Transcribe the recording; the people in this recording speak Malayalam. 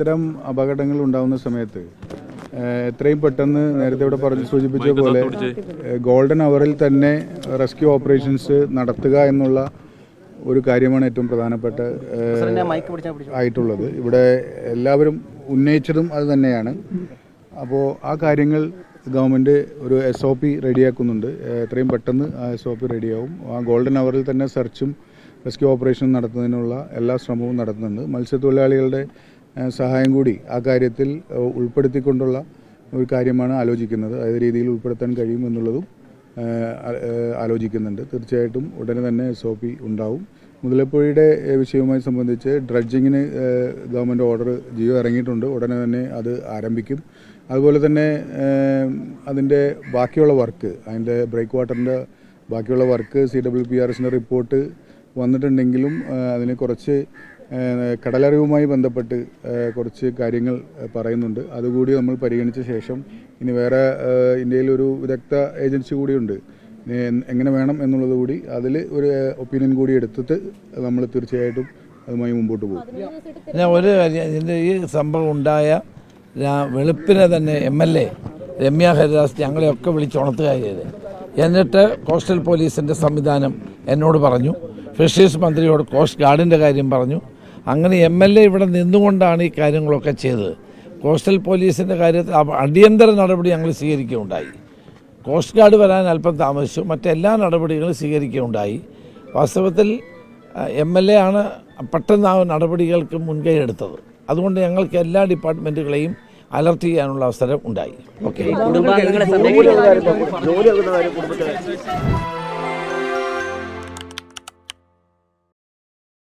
ഇത്തരം അപകടങ്ങൾ ഉണ്ടാകുന്ന സമയത്ത് എത്രയും പെട്ടെന്ന് നേരത്തെ ഇവിടെ സൂചിപ്പിച്ച പോലെ ഗോൾഡൻ അവറിൽ തന്നെ റെസ്ക്യൂ ഓപ്പറേഷൻസ് നടത്തുക എന്നുള്ള ഒരു കാര്യമാണ് ഏറ്റവും പ്രധാനപ്പെട്ട ആയിട്ടുള്ളത്. ഇവിടെ എല്ലാവരും ഉന്നയിച്ചതും അത് തന്നെയാണ്. അപ്പോൾ ആ കാര്യങ്ങൾ ഗവൺമെൻറ് ഒരു SOP റെഡിയാക്കുന്നുണ്ട്. എത്രയും പെട്ടെന്ന് ആ SOP റെഡിയാവും. ആ ഗോൾഡൻ അവറിൽ തന്നെ സെർച്ചും റെസ്ക്യൂ ഓപ്പറേഷനും നടത്തുന്നതിനുള്ള എല്ലാ ശ്രമവും നടത്തുന്നുണ്ട്. മത്സ്യത്തൊഴിലാളികളുടെ സഹായം കൂടി ആ കാര്യത്തിൽ ഉൾപ്പെടുത്തിക്കൊണ്ടുള്ള ഒരു കാര്യമാണ് ആലോചിക്കുന്നത്. അതേ രീതിയിൽ ഉൾപ്പെടുത്താൻ കഴിയുമെന്നുള്ളതും ആലോചിക്കുന്നുണ്ട്. തീർച്ചയായിട്ടും ഉടനെ തന്നെ SOP ഉണ്ടാവും. മുതലപ്പുഴയുടെ വിഷയവുമായി സംബന്ധിച്ച് ഡ്രഡ്ജിങ്ങിന് ഗവൺമെൻറ് ഓർഡർ ജിയോ ഇറങ്ങിയിട്ടുണ്ട്. ഉടനെ തന്നെ അത് ആരംഭിക്കും. അതുപോലെ തന്നെ അതിൻ്റെ ബാക്കിയുള്ള വർക്ക്, അതിൻ്റെ ബ്രേക്ക് വാട്ടറിൻ്റെ ബാക്കിയുള്ള വർക്ക് CWPRSൻ്റെ റിപ്പോർട്ട് വന്നിട്ടുണ്ടെങ്കിലും അതിന് കുറച്ച് കടലറിവുമായി ബന്ധപ്പെട്ട് കുറച്ച് കാര്യങ്ങൾ പറയുന്നുണ്ട്. അതുകൂടി നമ്മൾ പരിഗണിച്ച ശേഷം ഇനി വേറെ ഇന്ത്യയിലൊരു വിദഗ്ധ ഏജൻസി കൂടിയുണ്ട്, എങ്ങനെ വേണം എന്നുള്ളത് കൂടി അതിൽ ഒരു ഒപ്പീനിയൻ കൂടി എടുത്തിട്ട് നമ്മൾ തീർച്ചയായിട്ടും അതുമായി മുമ്പോട്ട് പോകും. ഞാൻ ഒരു കാര്യം, ഇതിൻ്റെ ഈ സംഭവം ഉണ്ടായ വെളുപ്പിനെ തന്നെ MLA രമ്യ ഹരിദാസ് ഞങ്ങളെയൊക്കെ വിളിച്ചുണർത്തുകയാണ് ചെയ്തത്. എന്നിട്ട് കോസ്റ്റൽ പോലീസിൻ്റെ സംവിധാനം എന്നോട് പറഞ്ഞു, ഫിഷറീസ് മന്ത്രിയോട് കോസ്റ്റ് ഗാർഡിൻ്റെ കാര്യം പറഞ്ഞു. അങ്ങനെ MLA ഇവിടെ നിന്നുകൊണ്ടാണ് ഈ കാര്യങ്ങളൊക്കെ ചെയ്തത്. കോസ്റ്റൽ പോലീസിൻ്റെ കാര്യത്തിൽ അടിയന്തര നടപടി ഞങ്ങൾ സ്വീകരിക്കുകയുണ്ടായി. കോസ്റ്റ് ഗാർഡ് വരാൻ അല്പം താമസിച്ചു, മറ്റെല്ലാ നടപടികളും സ്വീകരിക്കുകയുണ്ടായി. വാസ്തവത്തിൽ MLA ആണ് പെട്ടെന്ന് ആ നടപടികൾക്ക് മുൻകൈ എടുത്തത്. അതുകൊണ്ട് ഞങ്ങൾക്ക് എല്ലാ ഡിപ്പാർട്ട്മെൻറ്റുകളെയും അലർട്ട് ചെയ്യാനുള്ള അവസരം ഉണ്ടായി. ഓക്കെ.